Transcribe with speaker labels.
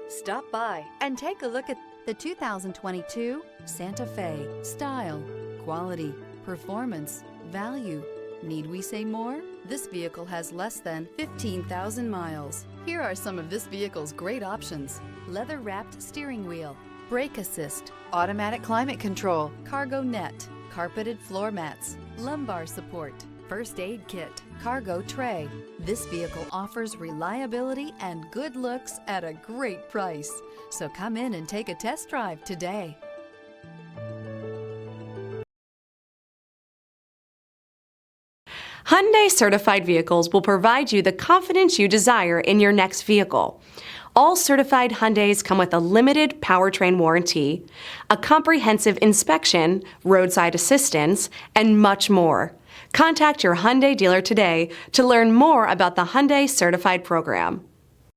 Speaker 1: Stop by and take a look at the 2022 Santa Fe. Style, quality, performance, value. Need we say more? This vehicle has less than 15,000 miles. Here are some of this vehicle's great options: leather-wrapped steering wheel, brake assist, automatic climate control, cargo net, carpeted floor mats, lumbar support, first aid kit, cargo tray. This vehicle offers reliability and good looks at a great price. So come in and take a test drive today.
Speaker 2: Hyundai certified vehicles will provide you the confidence you desire in your next vehicle. All certified Hyundais come with a limited powertrain warranty, a comprehensive inspection, roadside assistance, and much more. Contact your Hyundai dealer today to learn more about the Hyundai Certified program.